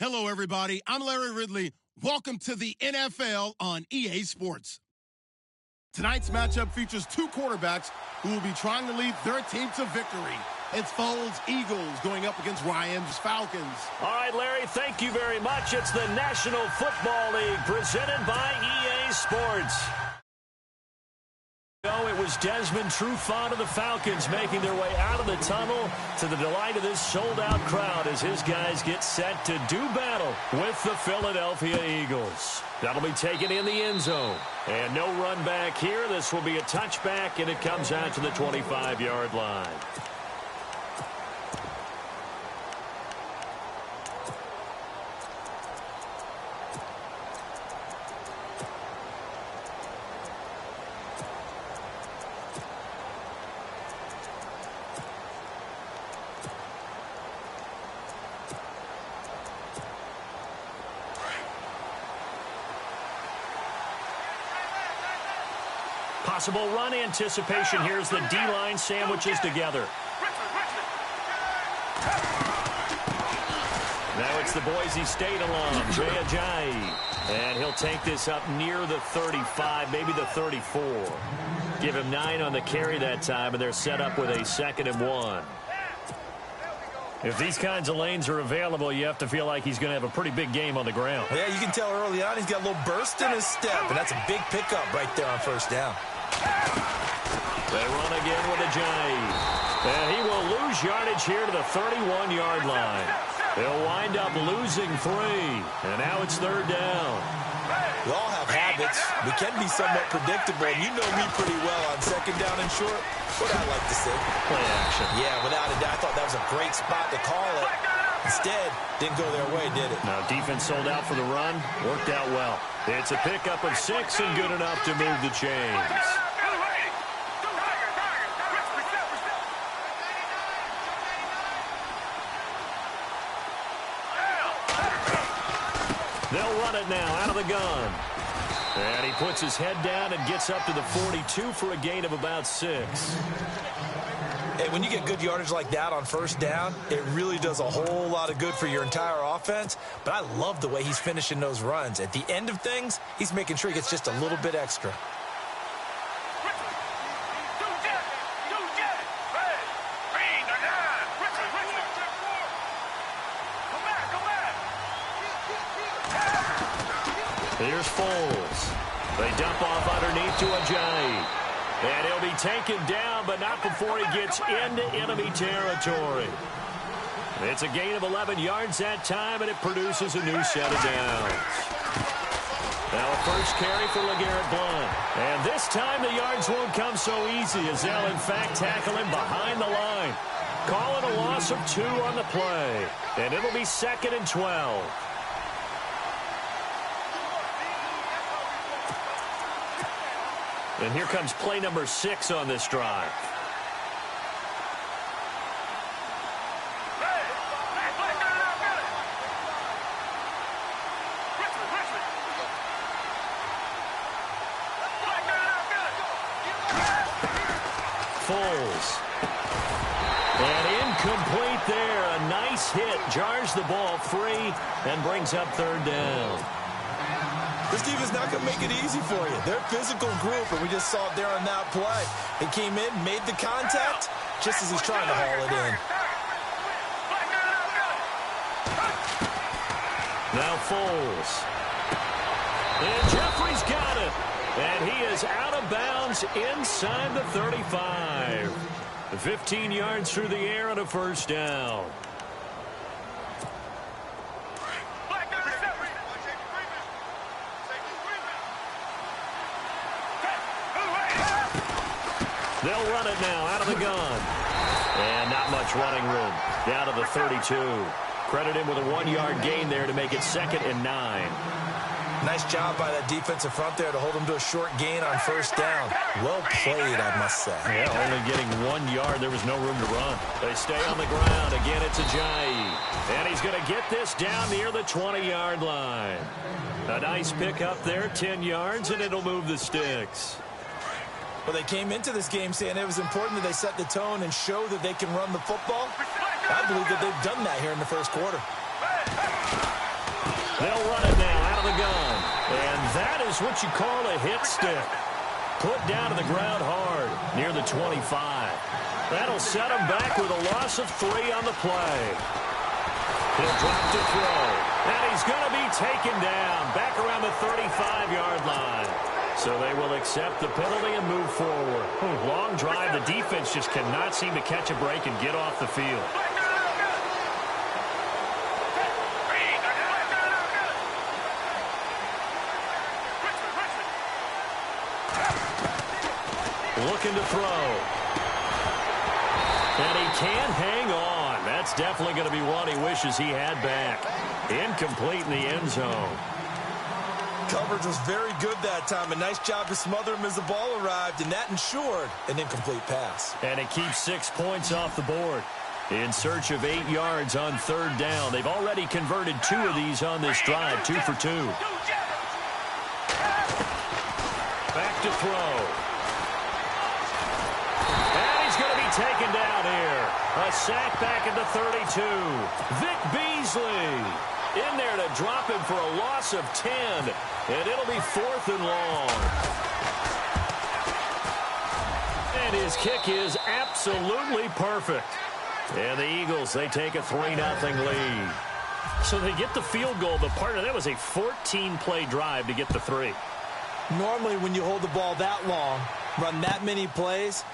Hello, everybody. I'm Larry Ridley. Welcome to the NFL on EA Sports. Tonight's matchup features two quarterbacks who will be trying to lead their team to victory. It's Foles Eagles going up against Ryan's Falcons. All right, Larry, thank you very much. It's the National Football League presented by EA Sports. It was Desmond Trufant of the Falcons making their way out of the tunnel to the delight of this sold-out crowd as his guys get set to do battle with the Philadelphia Eagles. That'll be taken in the end zone. And no run back here. This will be a touchback, and it comes out to the 25-yard line. Possible run anticipation. Here's the D-line sandwiches together. Now it's the Boise State alum, Jay Ajayi. And he'll take this up near the 35, maybe the 34. Give him 9 on the carry that time, and they're set up with a 2nd and 1. If these kinds of lanes are available, you have to feel like he's going to have a pretty big game on the ground. Yeah, you can tell early on he's got a little burst in his step, and that's a big pickup right there on first down. They run again with Ajayi. And he will lose yardage here to the 31-yard line. They'll wind up losing 3. And now it's 3rd down. We all have habits. We can be somewhat predictable, and you know me pretty well on 2nd down and short. What I like to say. Play action. Yeah, without a doubt. I thought that was a great spot to call it. Instead, didn't go their way, did it? Now, defense sold out for the run. Worked out well. It's a pickup of 6 and good enough to move the chains. They'll run it now out of the gun. And he puts his head down and gets up to the 42 for a gain of about 6. Hey, when you get good yardage like that on first down, it really does a whole lot of good for your entire offense. But I love the way he's finishing those runs. At the end of things, he's making sure he gets just a little bit extra. Here's Foles. They dump off underneath to Ajayi. And he'll be taken down, but not before he gets into enemy territory. It's a gain of 11 yards that time, and it produces a new set of downs. Now a first carry for LeGarrette Blount. And this time the yards won't come so easy as they'll, in fact, tackle him behind the line. Calling a loss of 2 on the play. And it'll be 2nd and 12. And here comes play number 6 on this drive. Foles. And incomplete there. A nice hit. Jars the ball free and brings up 3rd down. This defense not going to make it easy for you. They're a physical group, and we just saw it there on that play. He came in, made the contact, just as he's trying to haul it in. Now Foles. And Jeffrey's got it. And he is out of bounds inside the 35. 15 yards through the air and a first down. They'll run it now out of the gun. And not much running room. Down to the 32. Credit him with a 1-yard gain there to make it 2nd and 9. Nice job by that defensive front there to hold him to a short gain on first down. Well played, I must say. Yeah, only getting 1 yard. There was no room to run. They stay on the ground. Again, it's Ajayi. And he's going to get this down near the 20-yard line. A nice pick up there, 10 yards, and it'll move the sticks. Well, they came into this game saying it was important that they set the tone and show that they can run the football. I believe that they've done that here in the first quarter. They'll run it now out of the gun. And that is what you call a hit stick. Put down to the ground hard near the 25. That'll set him back with a loss of 3 on the play. He'll drop to throw. And he's going to be taken down back around the 35-yard line. So they will accept the penalty and move forward. Long drive. The defense just cannot seem to catch a break and get off the field. Looking to throw. And he can't hang on. That's definitely going to be one he wishes he had back. Incomplete in the end zone. Coverage was very good that time. A nice job to smother him as the ball arrived, and that ensured an incomplete pass. And it keeps 6 points off the board. In search of 8 yards on 3rd down. They've already converted 2 of these on this drive, 2 for 2. Back to throw. Taken down here. A sack back at the 32. Vic Beasley in there to drop him for a loss of 10. And it'll be 4th and long. And his kick is absolutely perfect. And the Eagles, they take a 3-0 lead. So they get the field goal. The partner, that was a 14-play drive to get the 3. Normally when you hold the ball that long, run that many plays,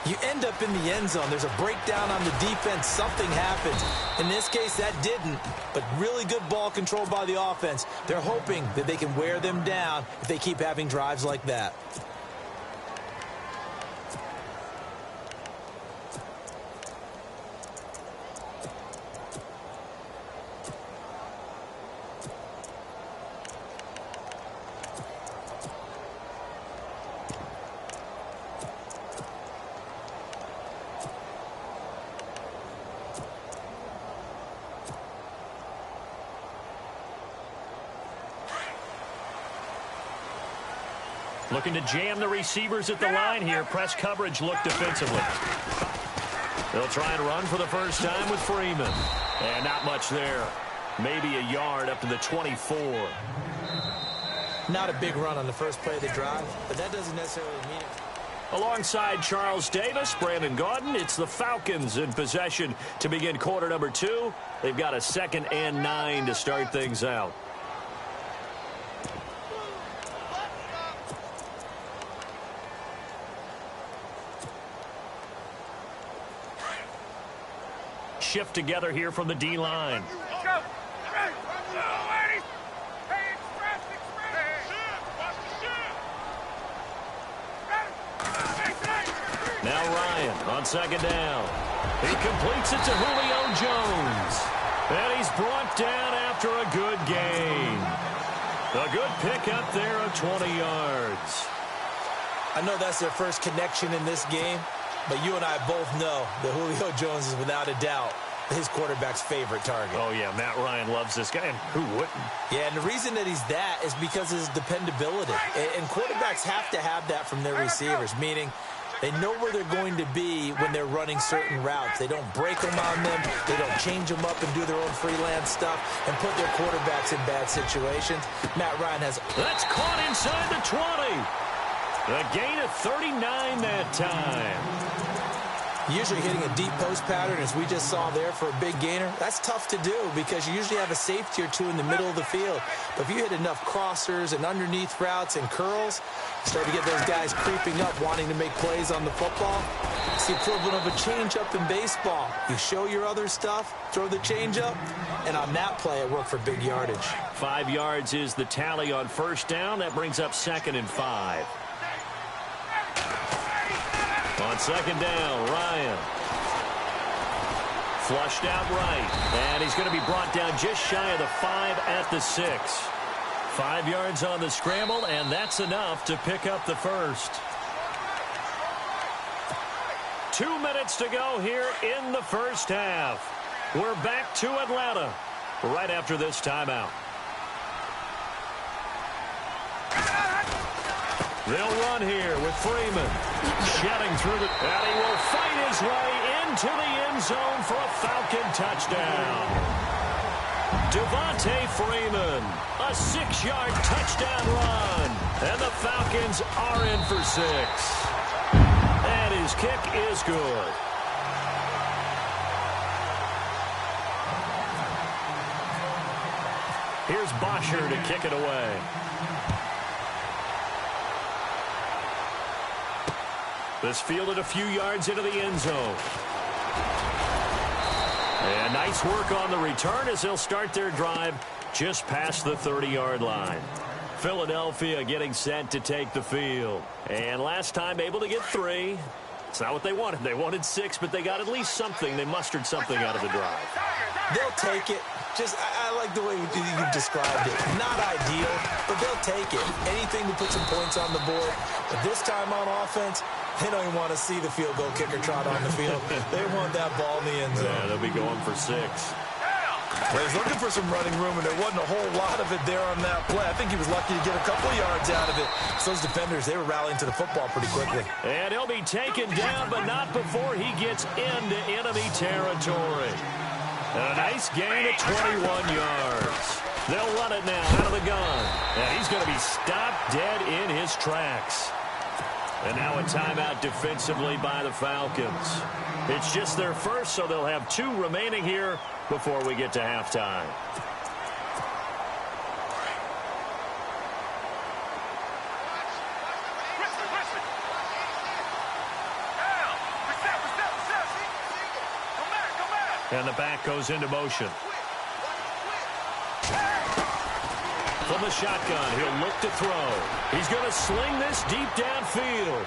you end up in the end zone. There's a breakdown on the defense. Something happens. In this case, that didn't. But really good ball control by the offense. They're hoping that they can wear them down if they keep having drives like that. Looking to jam the receivers at the line here. Press coverage look defensively. They'll try and run for the first time with Freeman. And not much there. Maybe a yard up to the 24. Not a big run on the first play of the drive, but that doesn't necessarily mean it. Alongside Charles Davis, Brandon Gaudin, it's the Falcons in possession to begin quarter number 2. They've got a 2nd and 9 to start things out. Shift together here from the D-line. Now Ryan on 2nd down. He completes it to Julio Jones. And he's brought down after a good gain. A good pickup there of 20 yards. I know that's their first connection in this game, but you and I both know that Julio Jones is without a doubt his quarterback's favorite target. Oh, yeah, Matt Ryan loves this guy, and who wouldn't? Yeah, and the reason that he's that is because of his dependability. And quarterbacks have to have that from their receivers, meaning they know where they're going to be when they're running certain routes. They don't break them on them. They don't change them up and do their own freelance stuff and put their quarterbacks in bad situations. Matt Ryan has... That's caught inside the 20. A gain of 39 that time. Usually hitting a deep post pattern, as we just saw there, for a big gainer, that's tough to do because you usually have a safety or 2 in the middle of the field. But if you hit enough crossers and underneath routes and curls, you start to get those guys creeping up, wanting to make plays on the football. It's the equivalent of a changeup in baseball. You show your other stuff, throw the changeup, and on that play, it worked for big yardage. 5 yards is the tally on 1st down. That brings up 2nd and 5. On 2nd down, Ryan. Flushed out right. And he's going to be brought down just shy of the 5 at the 6. 5 yards on the scramble, and that's enough to pick up the first. 2 minutes to go here in the first half. We're back to Atlanta right after this timeout. They'll run here with Freeman. Shedding through the... And he will fight his way into the end zone for a Falcon touchdown. Devontae Freeman, a 6-yard touchdown run. And the Falcons are in for 6. And his kick is good. Here's Bosher to kick it away. This fielded a few yards into the end zone. And nice work on the return as they'll start their drive just past the 30-yard line. Philadelphia getting set to take the field. And last time able to get 3. It's not what they wanted. They wanted 6, but they got at least something. They mustered something out of the drive. They'll take it. I like the way you've described it. Not ideal, but they'll take it. Anything to put some points on the board. But this time on offense, they don't even want to see the field goal kicker trot on the field. They want that ball in the end zone. Yeah, they'll be going for 6. Well, he's looking for some running room, and there wasn't a whole lot of it there on that play. I think he was lucky to get a couple yards out of it. So those defenders, they were rallying to the football pretty quickly. And he'll be taken down, but not before he gets into enemy territory. A nice gain of 21 yards. They'll run it now out of the gun. And he's going to be stopped dead in his tracks. And now a timeout defensively by the Falcons. It's just their first, so they'll have 2 remaining here before we get to halftime. And the back goes into motion. From the shotgun, he'll look to throw. He's going to sling this deep downfield.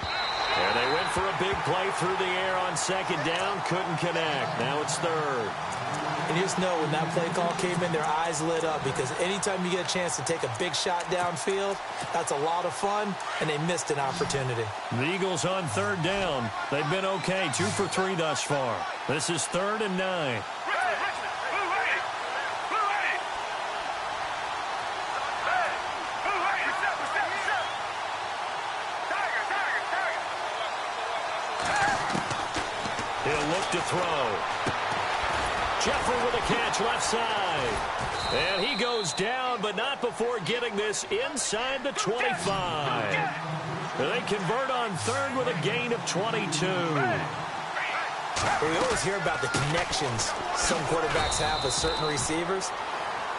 And they went for a big play through the air on 2nd down. Couldn't connect. Now it's 3rd. And you just know when that play call came in, their eyes lit up, because anytime you get a chance to take a big shot downfield, that's a lot of fun, and they missed an opportunity. The Eagles on 3rd down. They've been okay, 2 for 3 thus far. This is 3rd and 9. He'll look to throw. Jeffrey with a catch left side. And he goes down, but not before getting this inside the 25. They convert on 3rd with a gain of 22. We always hear about the connections some quarterbacks have with certain receivers.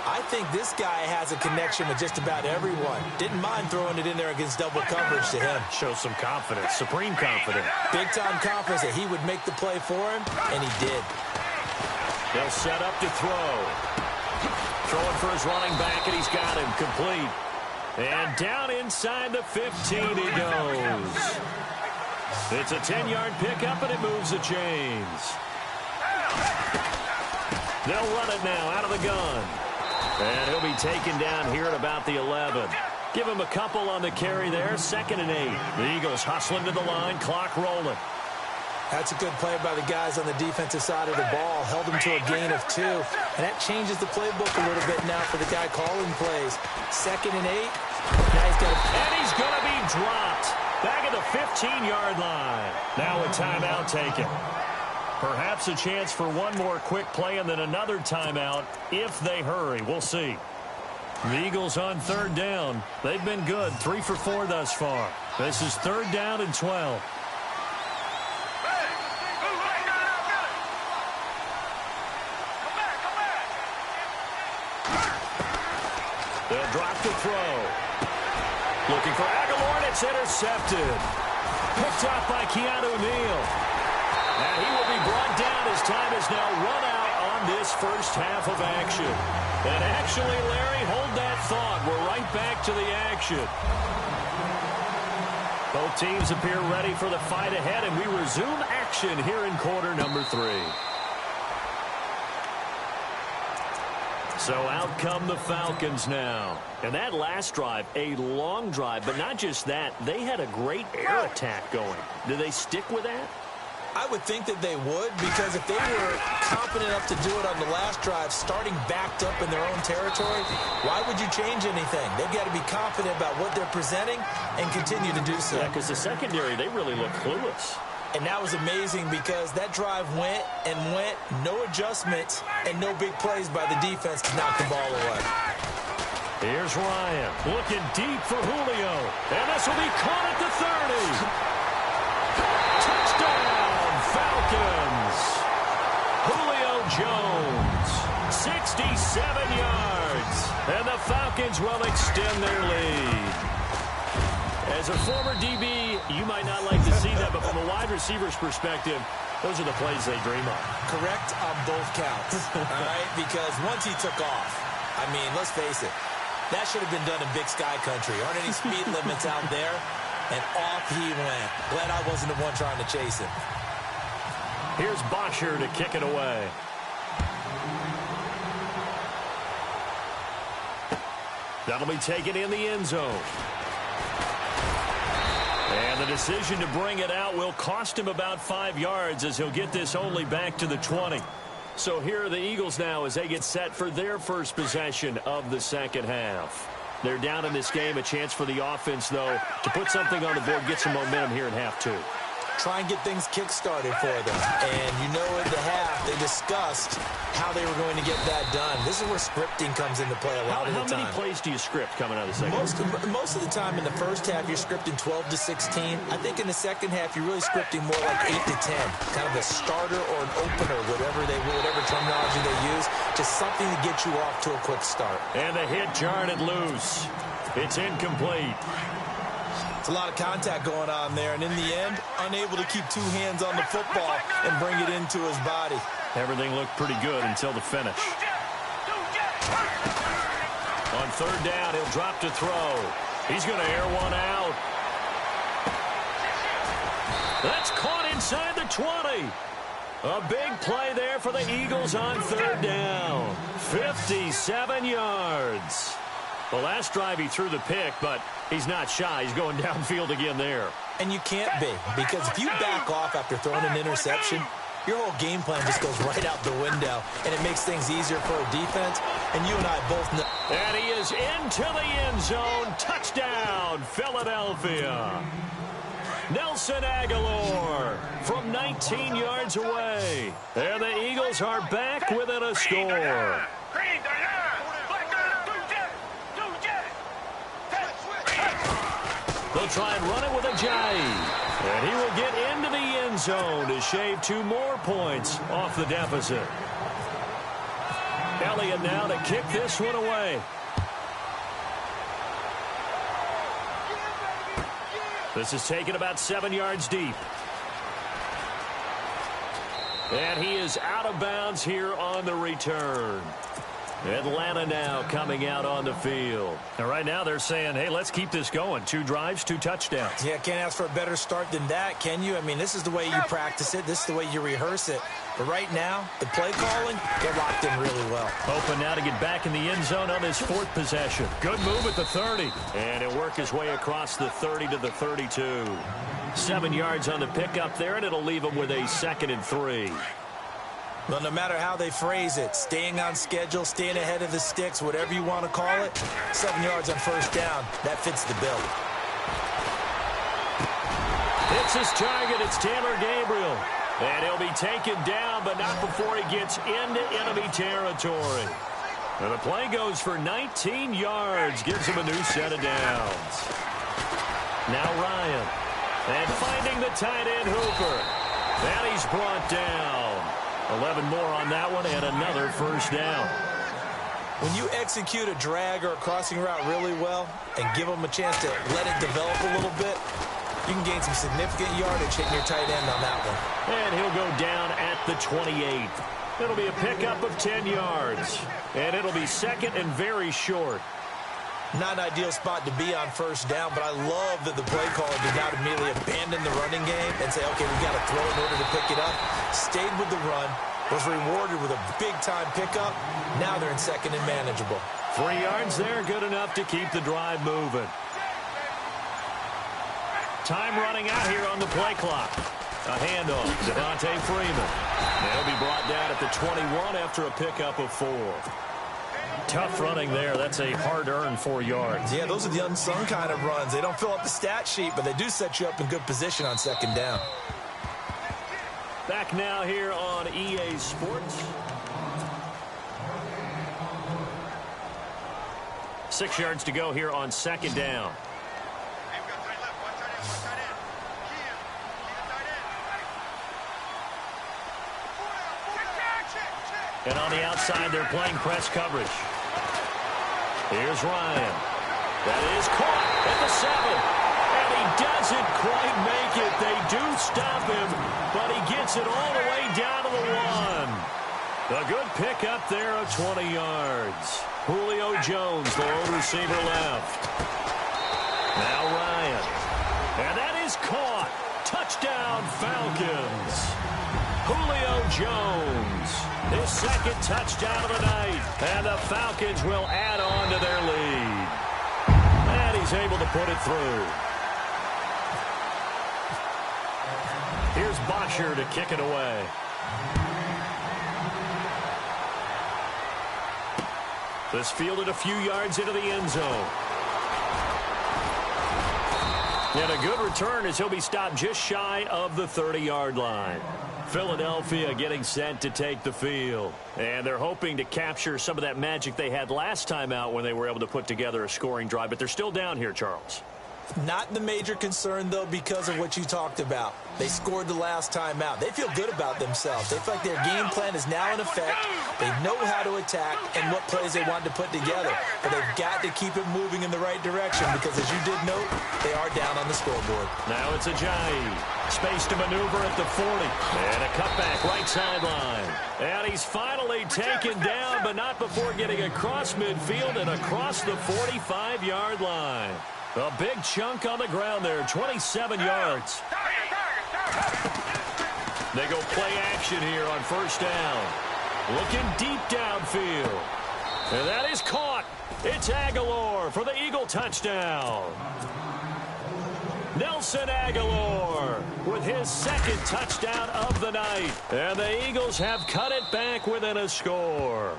I think this guy has a connection with just about everyone. Didn't mind throwing it in there against double coverage to him. Shows some confidence, supreme confidence. Big-time confidence that he would make the play for him, and he did. They'll set up to throw. Throwing for his running back, and he's got him complete. And down inside the 15 he goes. It's a 10-yard pickup, and it moves the chains. They'll run it now out of the gun. And he'll be taken down here at about the 11. Give him a couple on the carry there. 2nd and 8. The Eagles hustling to the line, clock rolling. That's a good play by the guys on the defensive side of the ball. Held them to a gain of 2. And that changes the playbook a little bit now for the guy calling plays. 2nd and 8. Now he's got and he's going to be dropped. Back at the 15-yard line. Now a timeout taken. Perhaps a chance for one more quick play and then another timeout if they hurry. We'll see. The Eagles on 3rd down. They've been good. 3 for 4 thus far. This is 3rd down and 12. They'll drop the throw. Looking for Aguilar, and it's intercepted. Picked up by Keanu Neal. And he will be brought down as time is now run out on this first half of action. And actually, Larry, hold that thought. We're right back to the action. Both teams appear ready for the fight ahead, and we resume action here in quarter number 3. So out come the Falcons now. And that last drive, a long drive, but not just that. They had a great air attack going. Do they stick with that? I would think that they would, because if they were confident enough to do it on the last drive, starting backed up in their own territory, why would you change anything? They've got to be confident about what they're presenting and continue to do so. Yeah, because the secondary, they really look clueless. And that was amazing because that drive went and went, no adjustments, and no big plays by the defense to knock the ball away. Here's Ryan looking deep for Julio. And this will be caught at the 30. Touchdown, Falcons. Julio Jones, 67 yards. And the Falcons will extend their lead. As a former DB, you might not like to see that, but from a wide receiver's perspective, those are the plays they dream of. Correct on both counts, all right? Because once he took off, I mean, let's face it, that should have been done in Big Sky Country. Aren't any speed limits out there? And off he went. Glad I wasn't the one trying to chase him. Here's Bosher to kick it away. That'll be taken in the end zone. And the decision to bring it out will cost him about 5 yards as he'll get this only back to the 20. So here are the Eagles now as they get set for their first possession of the second half. They're down in this game. A chance for the offense, though, to put something on the board, get some momentum here in half two. Try and get things kick-started for them. And you know in the half, they discussed how they were going to get that done. This is where scripting comes into play a lot of the time. How many plays do you script coming out of the second half? Most of the time in the first half, you're scripting 12 to 16. I think in the second half, you're really scripting more like 8 to 10. Kind of a starter or an opener, whatever terminology they use. Just something to get you off to a quick start. And the hit jarred it loose. It's incomplete. It's a lot of contact going on there, and in the end, unable to keep two hands on the football and bring it into his body. Everything looked pretty good until the finish. On third down, he'll drop to throw. He's going to air one out. That's caught inside the 20. A big play there for the Eagles on third down. 57 yards. The last drive he threw the pick, but he's not shy. He's going downfield again there. And you can't be, because if you back off after throwing an interception, your whole game plan just goes right out the window, and it makes things easier for a defense, and you and I both know. And he is into the end zone. Touchdown, Philadelphia. Nelson Aguilar from 19 yards away. And the Eagles are back within a score. They'll try and run it with a J. And he will get into the end zone to shave 2 more points off the deficit. Elliott now to kick this one away. This is taken about 7 yards deep. And he is out of bounds here on the return. Atlanta now coming out on the field. And right now they're saying, hey, let's keep this going. 2 drives, 2 touchdowns. Yeah, can't ask for a better start than that, can you? I mean, this is the way you practice it. This is the way you rehearse it. But right now, the play calling, they're locked in really well. Hoping now to get back in the end zone on his 4th possession. Good move at the 30. And he'll work his way across the 30 to the 32. 7 yards on the pickup there, and it'll leave him with a 2nd and 3. Well, no matter how they phrase it, staying on schedule, staying ahead of the sticks, whatever you want to call it, 7 yards on first down, that fits the bill. It's his target. It's Taylor Gabriel. And he'll be taken down, but not before he gets into enemy territory. And the play goes for 19 yards, gives him a new set of downs. Now Ryan. And finding the tight end Hooper. And he's brought down. 11 more on that one and another first down. When you execute a drag or a crossing route really well and give them a chance to let it develop a little bit, you can gain some significant yardage hitting your tight end on that one. And he'll go down at the 28. It'll be a pickup of 10 yards. And it'll be 2nd and very short. Not an ideal spot to be on first down, but I love that the play caller did not immediately abandon the running game and say, okay, we've got to throw in order to pick it up. Stayed with the run, was rewarded with a big-time pickup. Now they're in 2nd and manageable. 3 yards there, good enough to keep the drive moving. Time running out here on the play clock. A handoff, Devontae Freeman. They'll be brought down at the 21 after a pickup of 4. Tough running there. That's a hard-earned 4 yards. Yeah, those are the unsung kind of runs. They don't fill up the stat sheet, but they do set you up in good position on 2nd down. back now here on EA Sports. 6 yards to go here on second down. And on the outside, they're playing press coverage. Here's Ryan. That is caught at the 7. And he doesn't quite make it. They do stop him, but he gets it all the way down to the 1. A good pick up there of 20 yards. Julio Jones, the lone receiver left. Now Ryan. And that is caught. Touchdown, Falcons. Julio Jones, his second touchdown of the night. And the Falcons will add on to their lead. And he's able to put it through. Here's Bosher to kick it away. This fielded a few yards into the end zone. And a good return as he'll be stopped just shy of the 30-yard line. Philadelphia getting set to take the field. And they're hoping to capture some of that magic they had last time out when they were able to put together a scoring drive. But they're still down here, Charles. Not the major concern, though, because of what you talked about. They scored the last time out. They feel good about themselves. They feel like their game plan is now in effect. They know how to attack and what plays they want to put together. But they've got to keep it moving in the right direction because, as you did note, they are down on the scoreboard. Now it's Ajayi. Space to maneuver at the 40. And a cutback right sideline. And he's finally taken down, but not before getting across midfield and across the 45-yard line. A big chunk on the ground there, 27 yards. They go play action here on first down. Looking deep downfield. And that is caught. It's Aguilar for the Eagle touchdown. Nelson Aguilar with his second touchdown of the night. And the Eagles have cut it back within a score.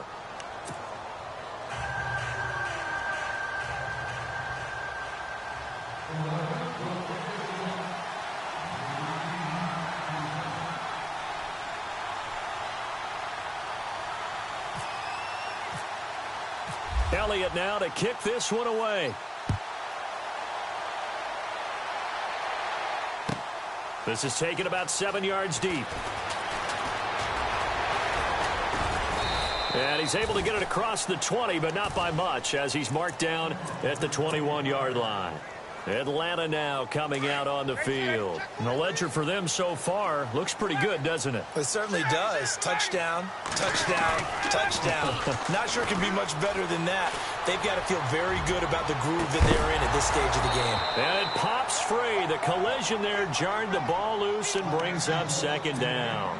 Elliott now to kick this one away. This is taken about 7 yards deep. And he's able to get it across the 20, but not by much, as he's marked down at the 21-yard line. Atlanta now coming out on the field. And the ledger for them so far looks pretty good, doesn't it? It certainly does. Touchdown, touchdown, touchdown. Not sure it can be much better than that. They've got to feel very good about the groove that they're in at this stage of the game. And it pops free. The collision there jarred the ball loose and brings up second down.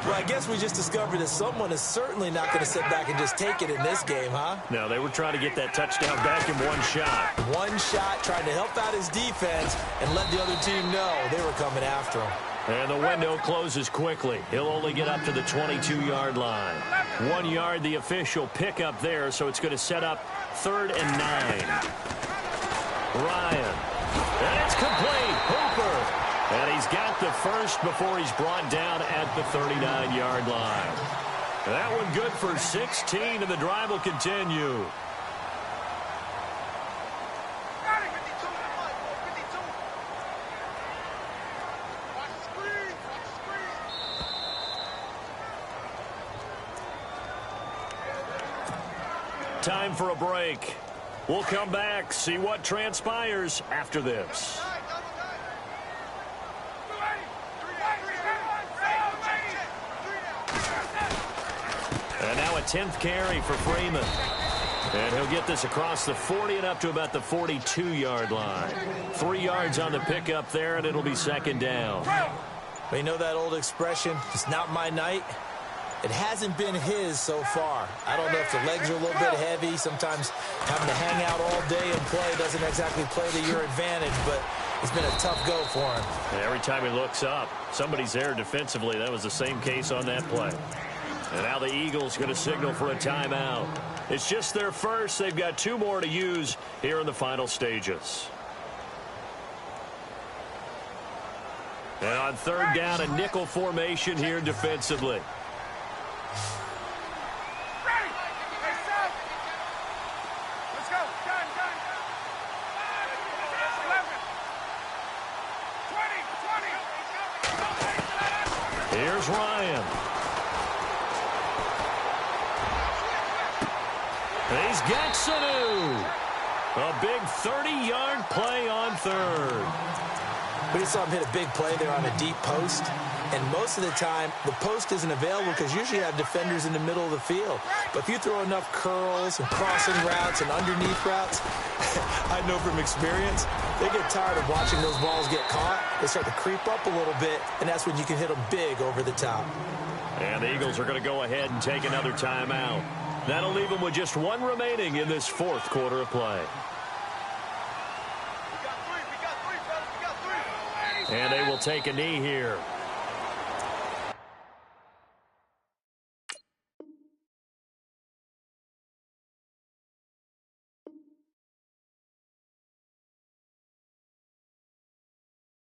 Well, I guess we just discovered that someone is certainly not going to sit back and just take it in this game, huh? No, they were trying to get that touchdown back in one shot. One shot, trying to help out his defense and let the other team know they were coming after him. And the window closes quickly. He'll only get up to the 22-yard line. 1 yard, the official pickup there, so it's going to set up 3rd and 9. Ryan. And it's complete. Hooper. And he's got the first before he's brought down at the 39-yard line. That one good for 16, and the drive will continue. Time for a break. We'll come back, see what transpires after this. And now a 10th carry for Freeman. And he'll get this across the 40 and up to about the 42-yard line. 3 yards on the pickup there, and it'll be second down. Well, you know that old expression, it's not my night? It hasn't been his so far. I don't know if the legs are a little bit heavy. Sometimes having to hang out all day and play doesn't exactly play to your advantage, but it's been a tough go for him. And every time he looks up, somebody's there defensively. That was the same case on that play. And now the Eagles going to signal for a timeout. It's just their first. They've got 2 more to use here in the final stages. And on third down, a nickel formation here defensively. Here's Ryan. He's got Sanu. A big 30-yard play on third. We just saw him hit a big play there on a deep post. And most of the time, the post isn't available because usually you have defenders in the middle of the field. But if you throw enough curls and crossing routes and underneath routes, I know from experience, they get tired of watching those balls get caught. They start to creep up a little bit, and that's when you can hit them big over the top. And the Eagles are going to go ahead and take another timeout. That'll leave them with just one remaining in this fourth quarter of play. And they will take a knee here.